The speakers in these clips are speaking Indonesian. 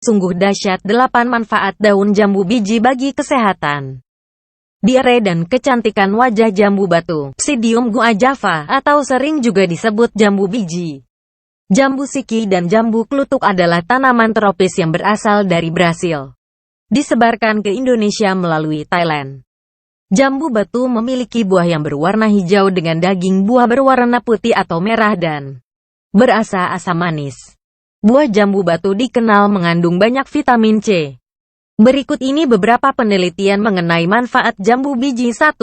Sungguh dahsyat 8 manfaat daun jambu biji bagi kesehatan. Diare dan kecantikan wajah jambu batu, Psidium guajava, atau sering juga disebut jambu biji. Jambu siki dan jambu klutuk adalah tanaman tropis yang berasal dari Brasil. Disebarkan ke Indonesia melalui Thailand. Jambu batu memiliki buah yang berwarna hijau dengan daging buah berwarna putih atau merah dan berasa asam manis. Buah jambu batu dikenal mengandung banyak vitamin C. Berikut ini beberapa penelitian mengenai manfaat jambu biji. 1.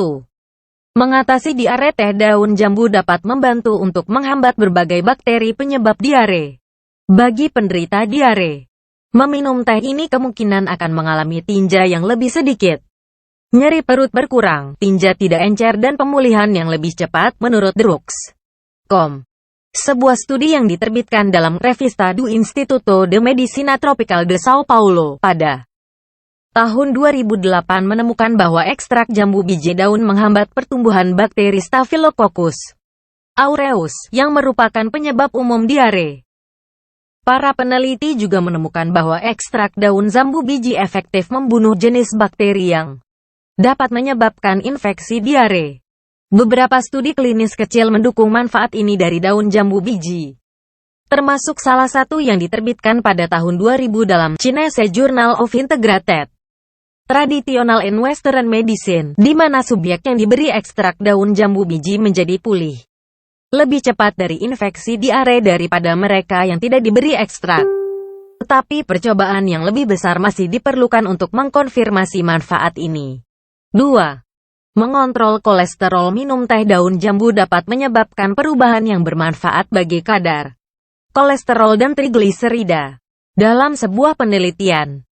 Mengatasi diare. Teh daun jambu dapat membantu untuk menghambat berbagai bakteri penyebab diare. Bagi penderita diare, meminum teh ini kemungkinan akan mengalami tinja yang lebih sedikit. Nyeri perut berkurang, tinja tidak encer dan pemulihan yang lebih cepat menurut Drugs.com. Sebuah studi yang diterbitkan dalam Revista do Instituto de Medicina Tropical de Sao Paulo pada tahun 2008 menemukan bahwa ekstrak jambu biji daun menghambat pertumbuhan bakteri Staphylococcus aureus, yang merupakan penyebab umum diare. Para peneliti juga menemukan bahwa ekstrak daun jambu biji efektif membunuh jenis bakteri yang dapat menyebabkan infeksi diare. Beberapa studi klinis kecil mendukung manfaat ini dari daun jambu biji. Termasuk salah satu yang diterbitkan pada tahun 2000 dalam Chinese Journal of Integrated Traditional and Western Medicine, di mana subjek yang diberi ekstrak daun jambu biji menjadi pulih lebih cepat dari infeksi diare daripada mereka yang tidak diberi ekstrak. Tetapi percobaan yang lebih besar masih diperlukan untuk mengkonfirmasi manfaat ini. 2. Mengontrol kolesterol. Minum teh daun jambu dapat menyebabkan perubahan yang bermanfaat bagi kadar kolesterol dan trigliserida. Dalam sebuah penelitian,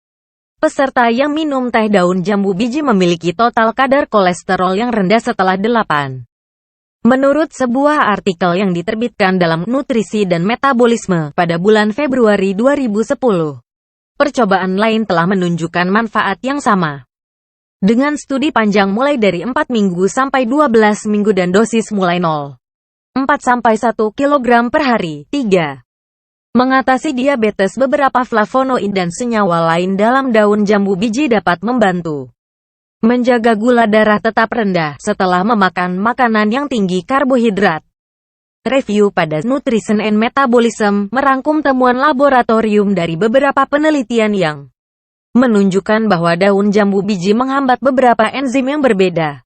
peserta yang minum teh daun jambu biji memiliki total kadar kolesterol yang rendah setelah 8. Menurut sebuah artikel yang diterbitkan dalam Nutrisi dan Metabolisme pada bulan Februari 2010, percobaan lain telah menunjukkan manfaat yang sama. Dengan studi panjang mulai dari 4 minggu sampai 12 minggu dan dosis mulai 0,4–1 kg per hari. 3. Mengatasi diabetes. Beberapa flavonoid dan senyawa lain dalam daun jambu biji dapat membantu menjaga gula darah tetap rendah setelah memakan makanan yang tinggi karbohidrat. Review pada Nutrition and Metabolism merangkum temuan laboratorium dari beberapa penelitian yang menunjukkan bahwa daun jambu biji menghambat beberapa enzim yang berbeda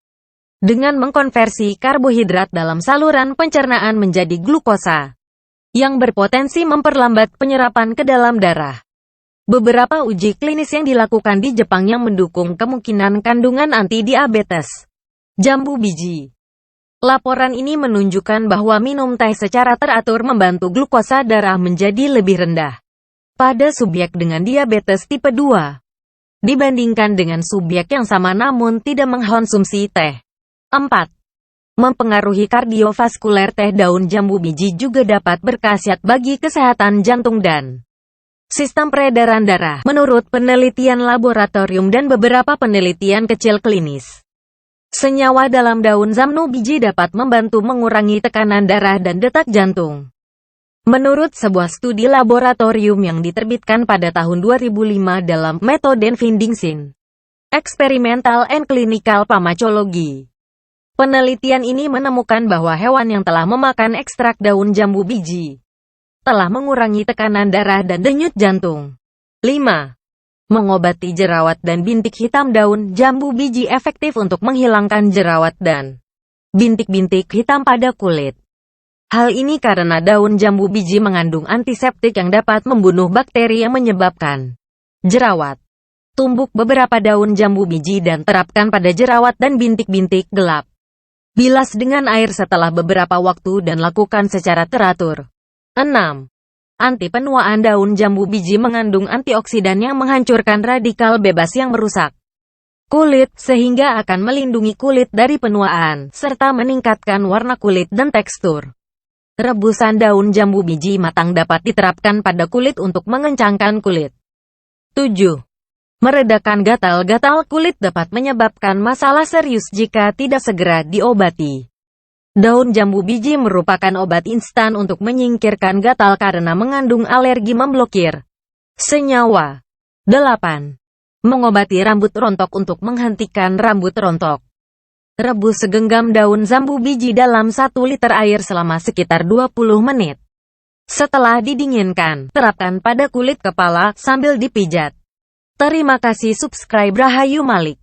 dengan mengkonversi karbohidrat dalam saluran pencernaan menjadi glukosa, yang berpotensi memperlambat penyerapan ke dalam darah. Beberapa uji klinis yang dilakukan di Jepang yang mendukung kemungkinan kandungan anti-diabetes jambu biji. Laporan ini menunjukkan bahwa minum teh secara teratur membantu glukosa darah menjadi lebih rendah pada subjek dengan diabetes tipe 2 dibandingkan dengan subjek yang sama namun tidak mengkonsumsi teh. 4. Mempengaruhi kardiovaskuler. Teh daun jambu biji juga dapat berkhasiat bagi kesehatan jantung dan sistem peredaran darah, menurut penelitian laboratorium dan beberapa penelitian kecil klinis. Senyawa dalam daun jambu biji dapat membantu mengurangi tekanan darah dan detak jantung. Menurut sebuah studi laboratorium yang diterbitkan pada tahun 2005 dalam Method and Findings in Experimental and Clinical Pharmacology, penelitian ini menemukan bahwa hewan yang telah memakan ekstrak daun jambu biji telah mengurangi tekanan darah dan denyut jantung. 5. Mengobati jerawat dan bintik hitam. Daun jambu biji efektif untuk menghilangkan jerawat dan bintik-bintik hitam pada kulit. Hal ini karena daun jambu biji mengandung antiseptik yang dapat membunuh bakteri yang menyebabkan jerawat. Tumbuk beberapa daun jambu biji dan terapkan pada jerawat dan bintik-bintik gelap. Bilas dengan air setelah beberapa waktu dan lakukan secara teratur. 6. Anti penuaan. Daun jambu biji mengandung antioksidan yang menghancurkan radikal bebas yang merusak kulit, sehingga akan melindungi kulit dari penuaan, serta meningkatkan warna kulit dan tekstur. Rebusan daun jambu biji matang dapat diterapkan pada kulit untuk mengencangkan kulit. 7. Meredakan gatal-gatal. Kulit dapat menyebabkan masalah serius jika tidak segera diobati. Daun jambu biji merupakan obat instan untuk menyingkirkan gatal karena mengandung alergi memblokir senyawa 8. Mengobati rambut rontok. Untuk menghentikan rambut rontok, rebus segenggam daun jambu biji dalam 1 liter air selama sekitar 20 menit. Setelah didinginkan, terapkan pada kulit kepala sambil dipijat. Terima kasih. Subscribe Rahayu Malik.